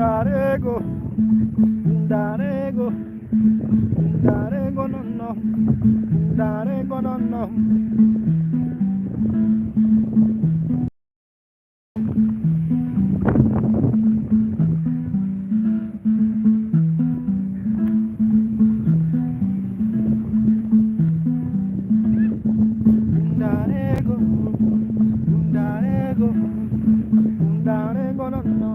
Darego, Darego, Darego, no, no, Darego, no, no. Darego, Darego, Darego, no, no.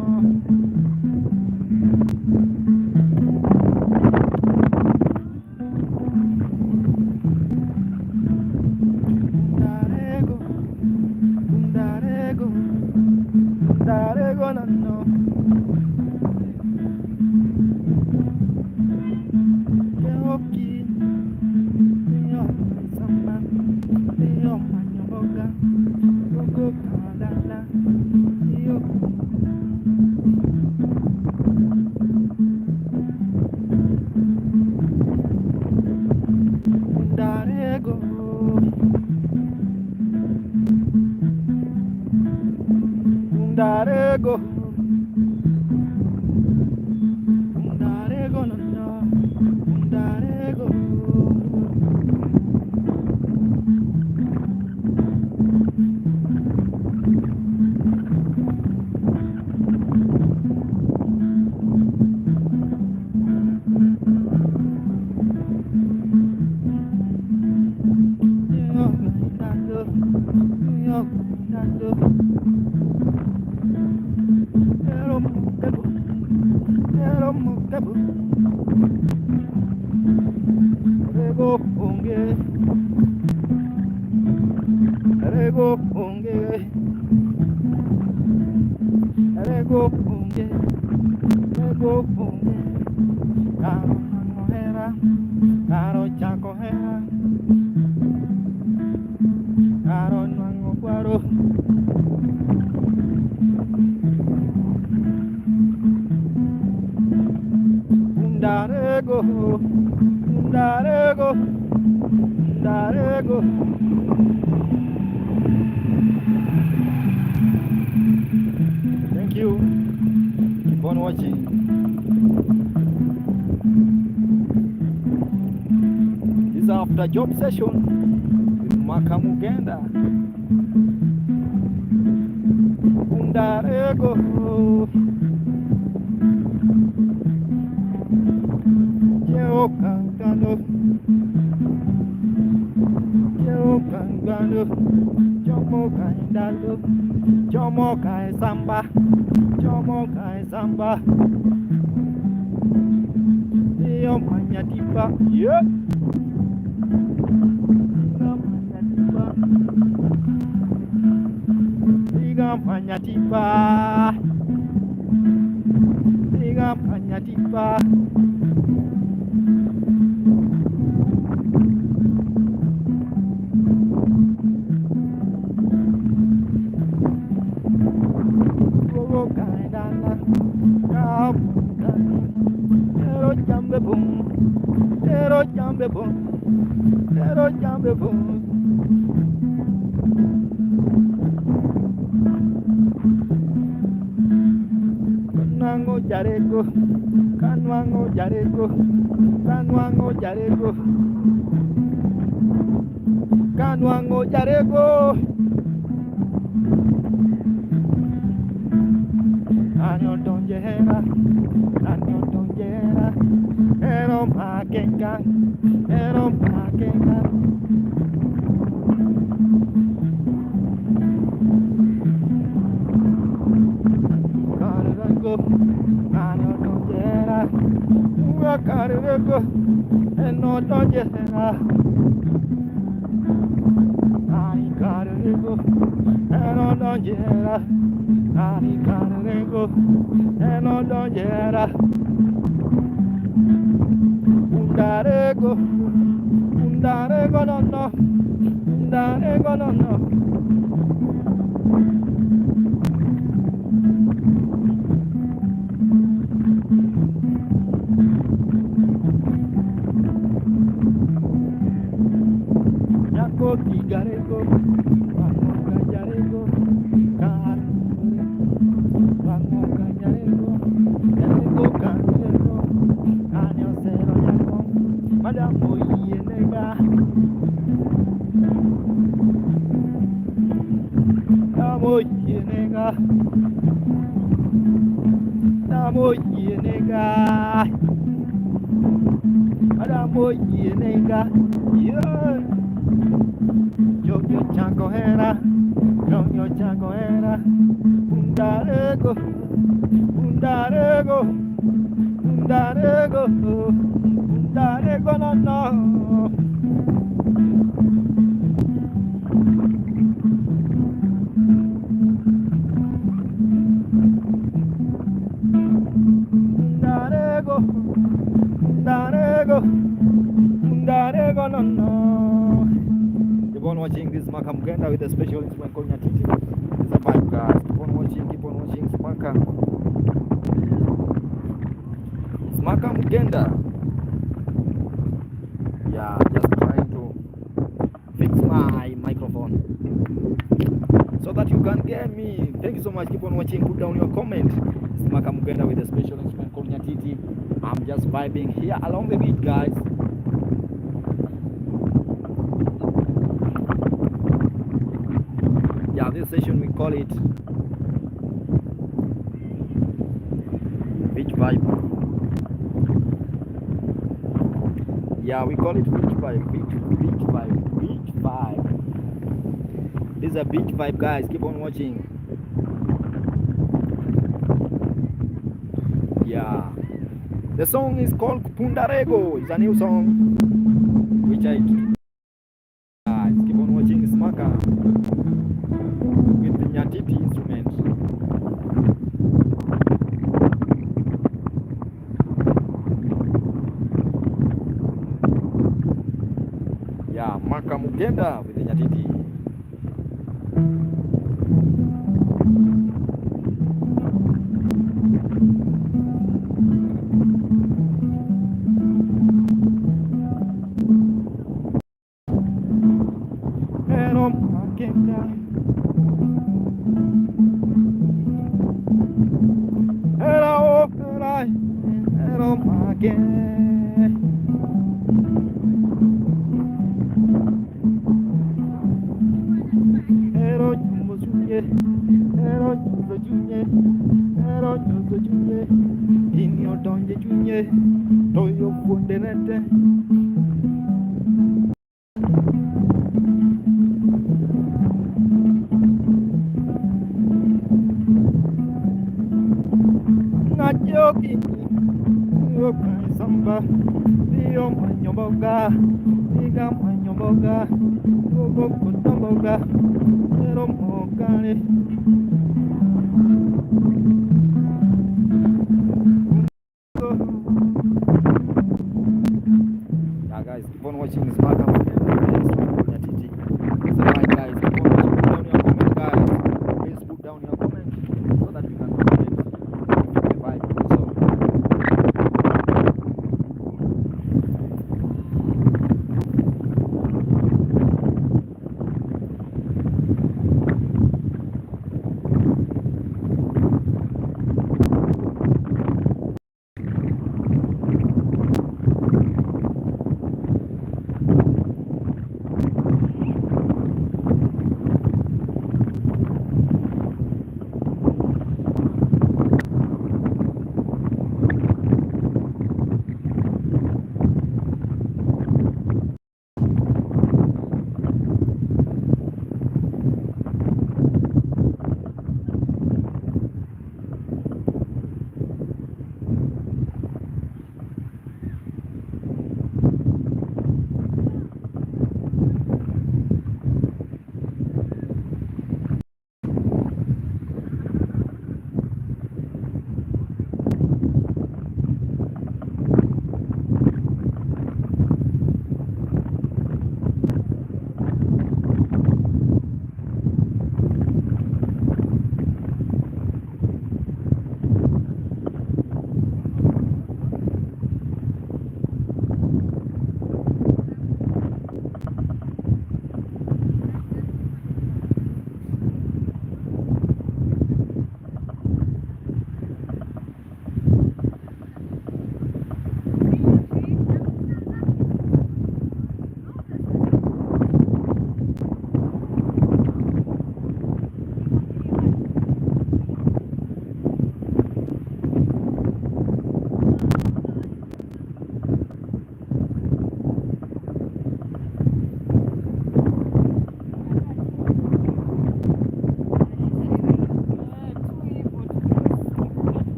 Darego, no, no. Keoki, Teo Sama, Teo Manyoboga, Gogo Kalala, Teo. Darego, Darego, Darego, no, no, Darego. Rego onge, rego onge, rego onge, rego onge. Caro manojera, caro chacojera, caro nuango guaro. Darego, Darego, Darego. Thank you. Keep on watching. This is after job session with Makamugenda. Darego. Yo cantando, chomo cantando, chomo cae samba, chomo cae samba. Yo mañatipa, yeah. Diga mañatipa, diga mañatipa. Pero jambe boom. Kanwango jarego, kanwango jarego, kanwango jarego, kanwango jarego. Año donjera, ero makenga, ero makenga. Carrego, año donjera, carrego, eno donjera. Ay carrego, eno donjera. Ay carrego, eno donjera. Darego, darego no no, darego no no. Yako tigarego, vamos gallarego, vamos gallarego, Namoyenega, Namoyenega, Namoyenega, yeah. Yo chango era, yo chango era, undarego, undarego, undarego, undarego no no. No, no. Keep on watching this Smaka Mugenda with a special instrument called Nyatiti. It's a vibe, guys. Keep on watching Smaka. Smaka Mugenda. Yeah, just trying to fix my microphone so that you can hear me. Thank you so much. Keep on watching. Put down your comment. Smaka Mugenda with a special instrument called Nyatiti. I'm just vibing here along the beat, guys. Yeah, this session we call it beach vibe. Yeah, we call it beach vibe. Beach vibe. This is a beach vibe, guys. Keep on watching. Yeah, the song is called Pundarego. It's a new song which I keep on watching Smaka with the Nyatiti instrument. Yeah, Smaka Mugenda with the Nyatiti. Samba, Dio Manyoboga, Diga Manyoboga, Gogo Kutamboga, Pero Mogane. Yeah, guys, keep on watching this back up. So, guys, keep on watching. Put down your comment, guys. Please put down your comment so that we can connect the vibe also.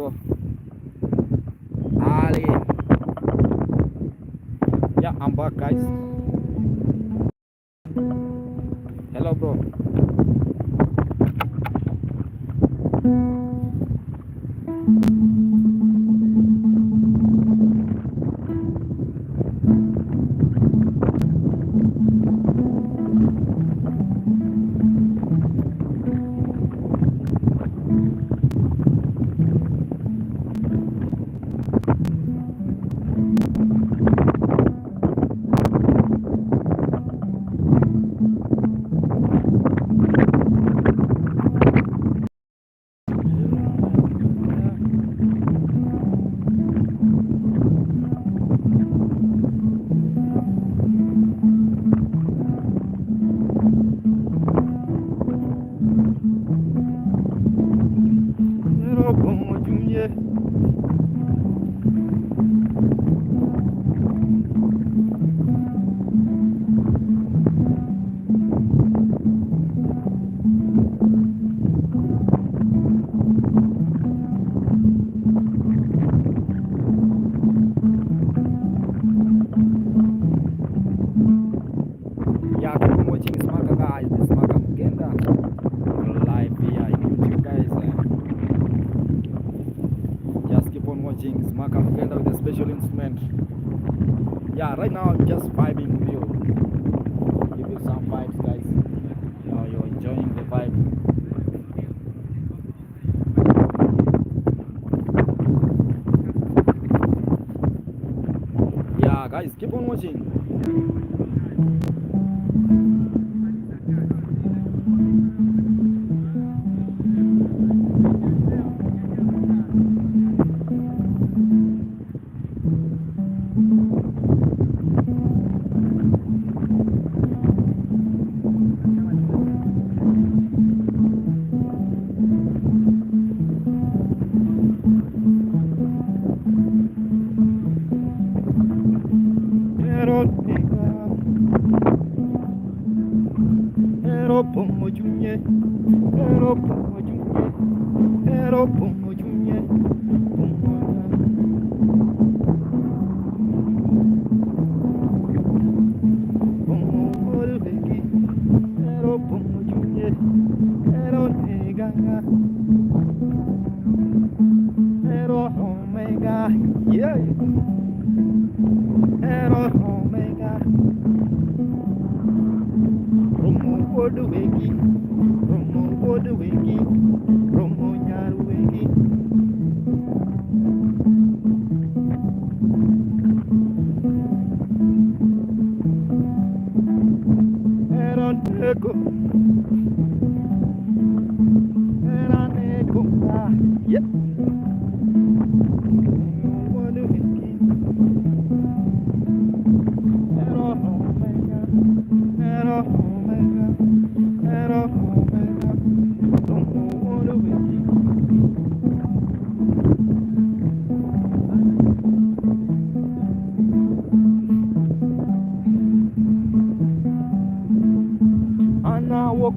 bro. Ali. Yeah, I'm back, guys. Hello, bro. Yeah, keep on watching Smaka, guys. This Smaka Mugenda live here in YouTube, guys. Just keep on watching Smaka Mugenda with a special instrument. Yeah, right now I'm just vibing with you. Give you some vibes, guys. You're enjoying the vibe. Yeah, guys, keep on watching.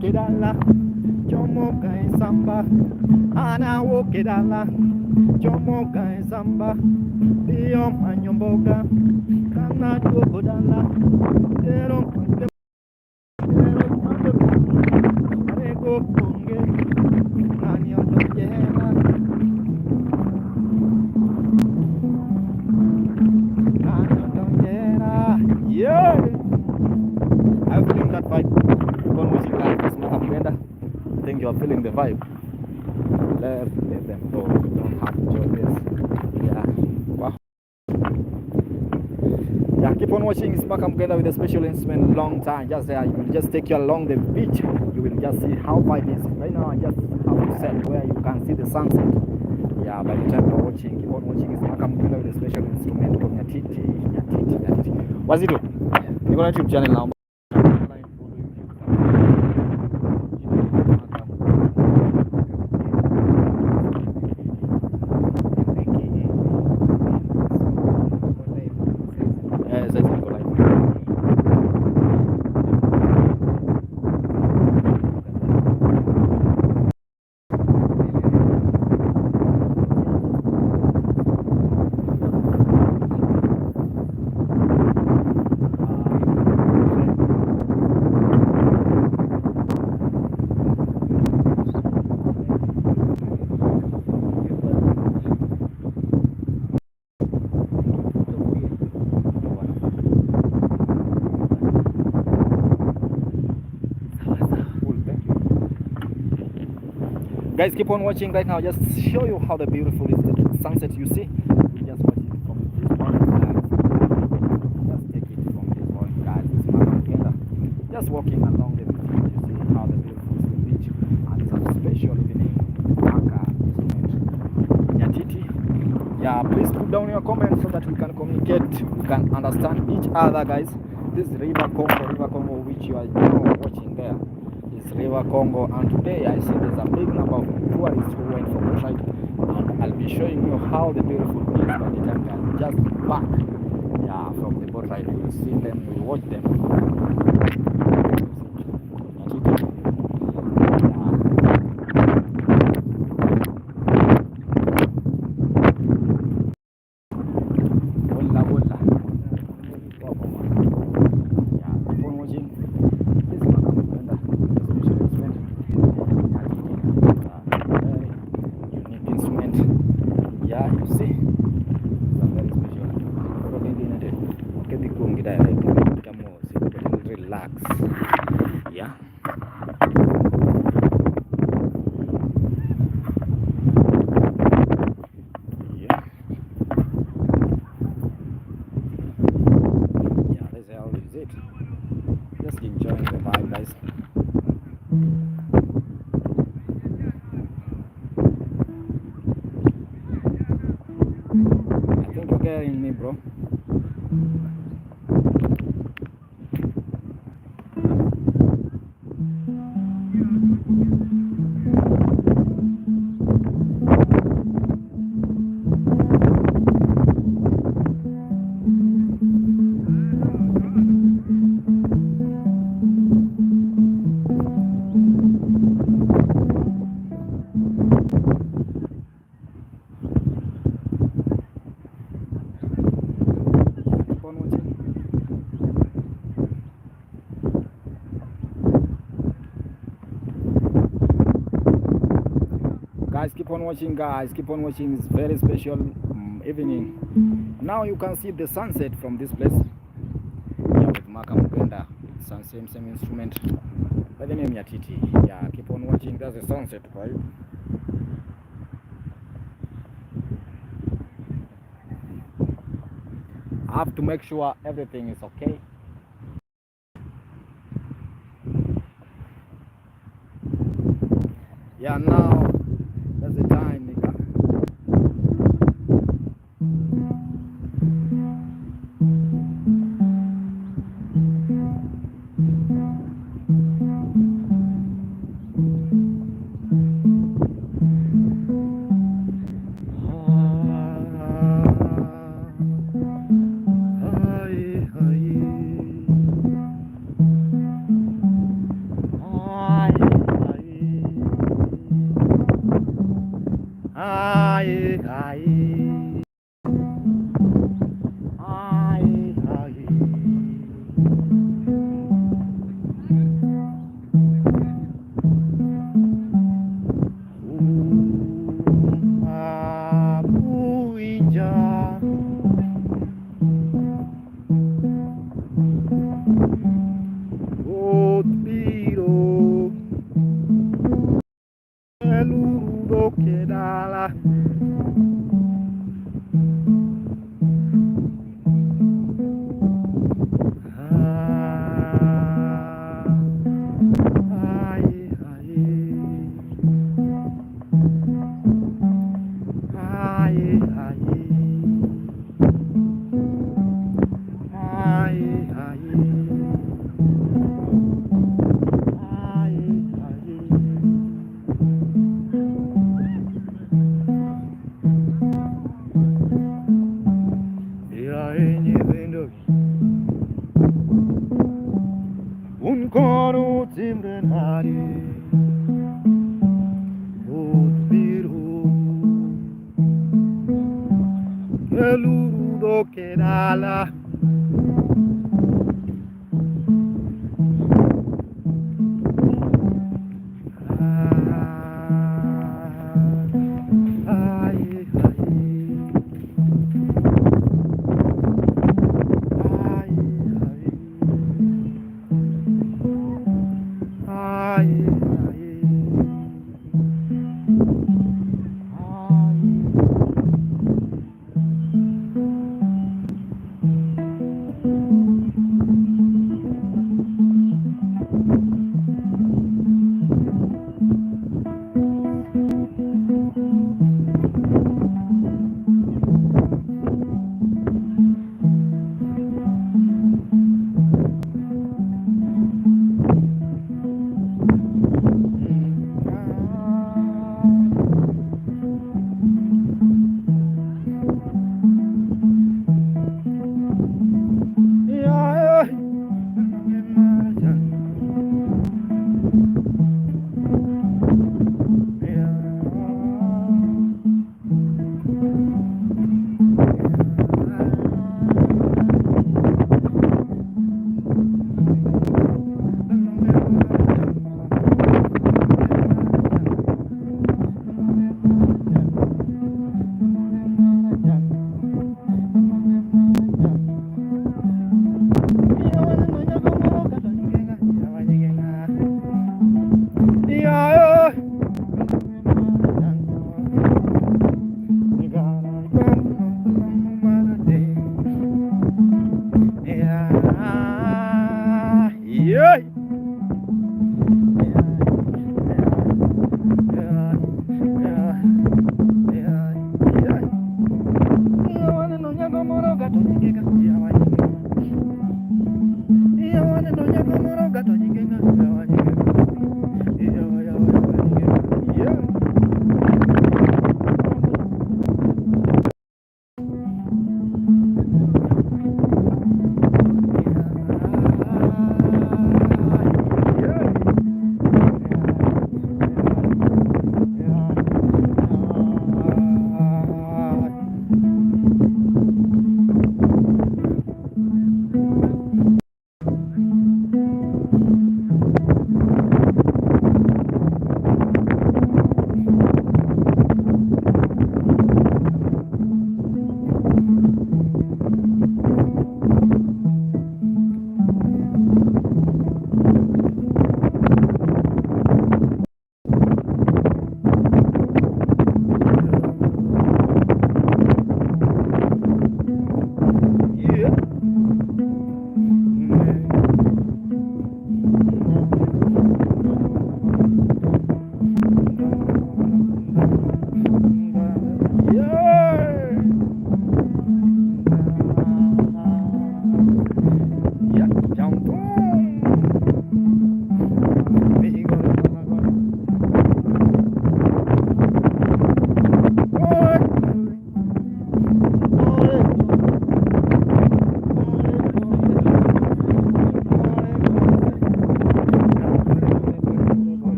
Kedala, Jomo Kai Samba, Ana wo Kedala, Jomo Kai Samba, Dio Manyomboga, Kana Kodala, Dero Pante, Rego Ponge, Nanyo Dojera, Nanyo Dojera, yeah! I'm feeling that vibe. I think you are feeling the vibe. Let them go. You don't have to join this. Yeah. Wow. Yeah, keep on watching Smaka Mugenda with a special instrument. Long time. Just there. You will just take you along the beach. You will just see how vibe is. Right now I just have to set where you can see the sunset. Yeah, by the time you're watching, keep on watching Smaka Mugenda with a special instrument from Nyatiti. Wazito. Niko na YouTube channel now. Guys, keep on watching right now. Just show you how the beautiful is the sunset you see. We just watch it from this point, guys. Just take it from this point, guys. This man together. Just walking along the beach, you see how the beautiful is the beach, and it's a special evening. Nyatiti. Yeah, please put down your comments so that we can communicate, we can understand each other, guys. This River Congo, which you are watching there. River Congo, and today I see there's a big number of tourists who went for boat ride, and I'll be showing you how the beautiful is by the time they are just back from the boat ride. You will see them, you will watch them. Relax. Yeah. Yeah. Yeah, that's how is it. Just enjoying the vibe, guys. I think you're getting me, bro. Guys, keep on watching, guys. Keep on watching. It's very special evening. Now you can see the sunset from this place. Yeah, with Maka Mugenda. It's same instrument. By the name Nyatiti. Yeah, keep on watching. That's the sunset, right? I have to make sure everything is okay. Yeah, now that's the time, nigga. Un coro timbrare Odbiro Eludo Kerala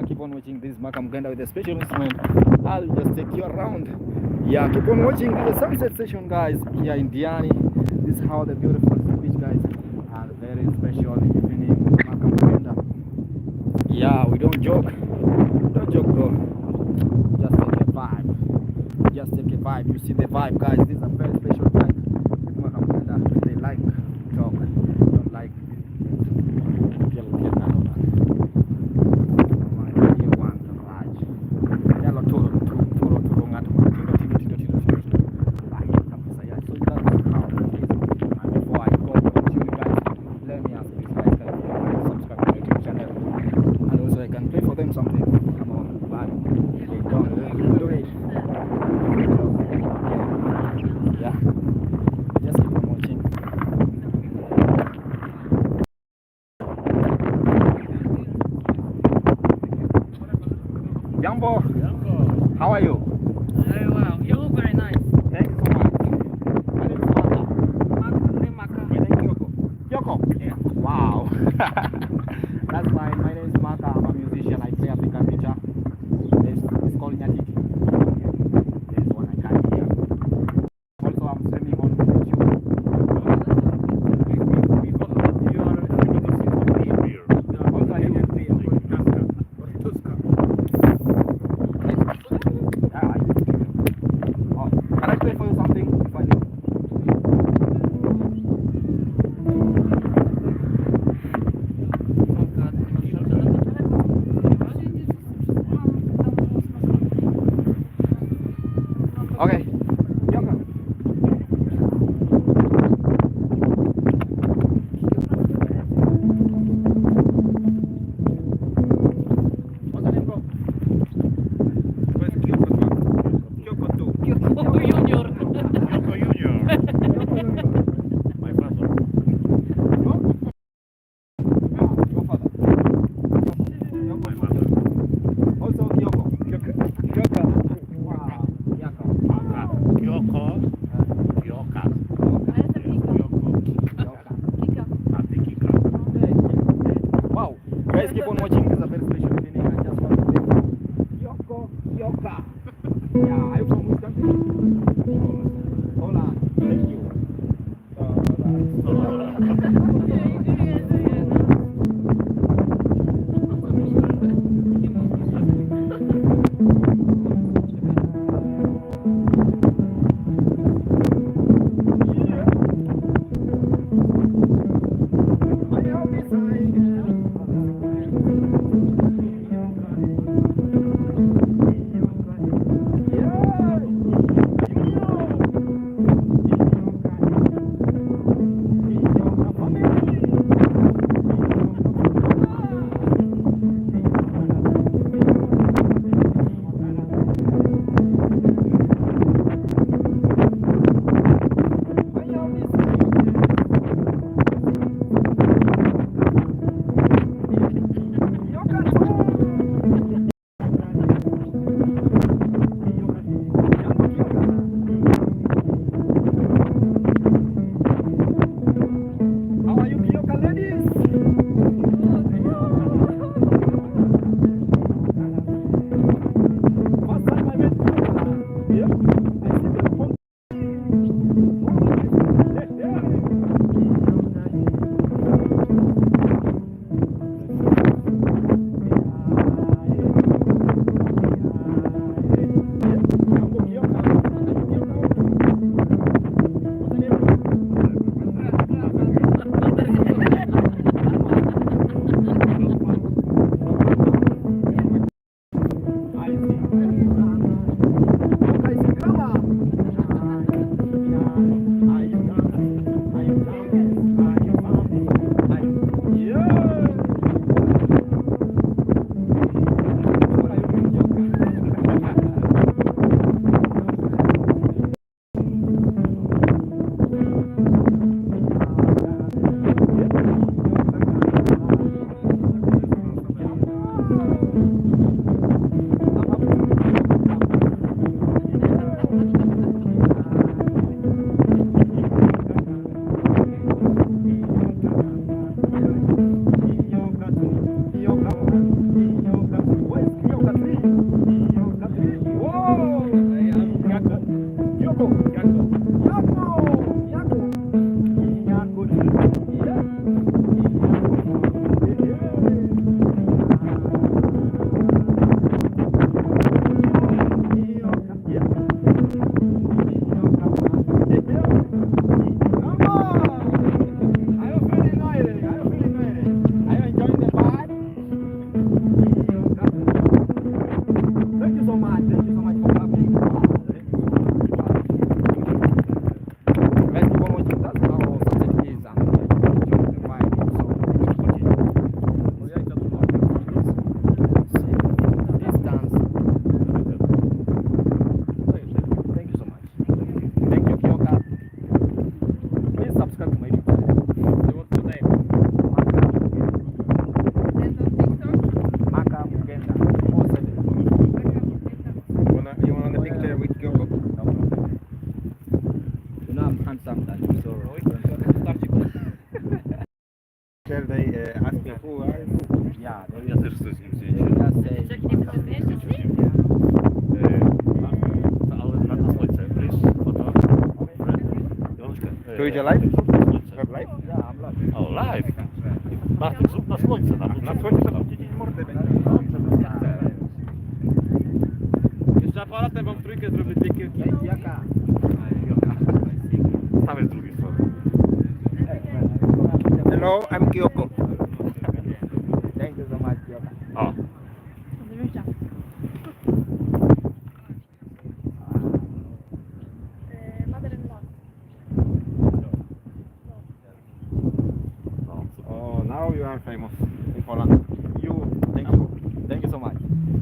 Keep on watching. This is Maka Mugenda with a special instrument. I'll just take you around. Yeah, keep on watching the sunset session, guys, here in Diani. This is how the beautiful beach, guys, and very special evening with Maka Mugenda. Yeah, we don't joke. Don't joke, bro. Just take a vibe. Just take a vibe. You see the vibe, guys. This is a very special vibe with Maka Mugenda. They like talk, don't like. Jambo, how are you? Very well. You look very nice. Thank you so much. My name is Maka. My name is Yoko. Yoko? Yeah. Wow. That's fine. My name is Maka. I'm a musician. I play African guitar. It's called Nyatiti. There's one I can't hear. Also, I'm streaming on YouTube. We thought that you are here. Also, I do. Can I play for you something? If I do? Okay. Yoko. What's the name, bro? Where's Kyoko 2? Kyoko Junior. Kyoko Junior. My father. Your father. My mother. Also Yoko. Yoko. Wow. Yoko. Maka. Kyoko. Kyoka. Atikika. Wow. Guys, keep on watching. This is a very special evening. I just want to say Yoko. Yoka. Yeah, are you from which country? Hola. Thank you. Yako. Yako. Yako. Yako. Yako. Yeah. Ja też chcę z nim zdjęcie. Ale na słońce. Foto. To idzie live? Live? O, live. Bartek, zrób na słońce. Na słońce to dzień mordy będzie. Jeszcze aparatem wam trójkę zrobię dzięki. Jaka? Tam jest drugi strony. Hello, I'm Kyoko. Thank you so much, Kyoko. O. Oh, now you are famous in Poland. Thank you so much.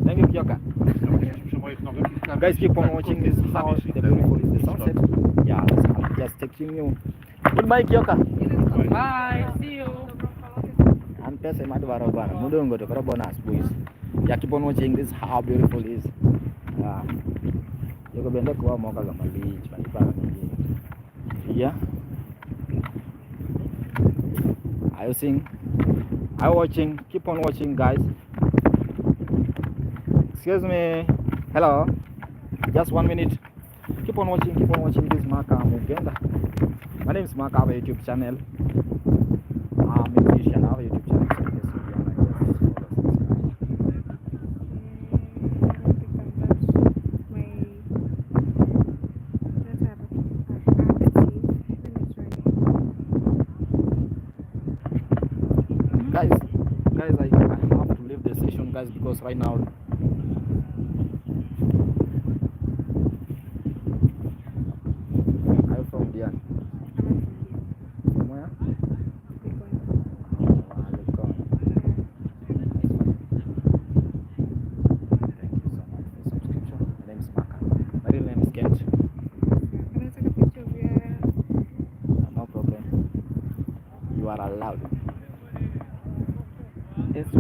Thank you, Kyoko. Przy moich nowych Guys, keep on watching this house. The beautiful is the sunset. Yeah, I'm just taking you. Goodbye, Kyoko. Bye, see you. And pesa imadu barabara. Mudo ngoto karabona boys. Yeah, keep on watching this how beautiful it is. Yeah. Yoko bende kwa moka ga mali chipani mingi. Yeah. Are you seeing? Are you watching? Keep on watching, guys. Excuse me. Hello. Just 1 minute. Keep on watching this Maka Mugenda. My name is Maka. I have a YouTube channel. I'm a musician. I have a YouTube channel. So this will be on guys, I have to leave the session, guys, because right now I'm from Dian. From where? Oh, Alicon. Thank you so much for subscription. My name is Maka. My real name is Kent. No problem. You are allowed. It's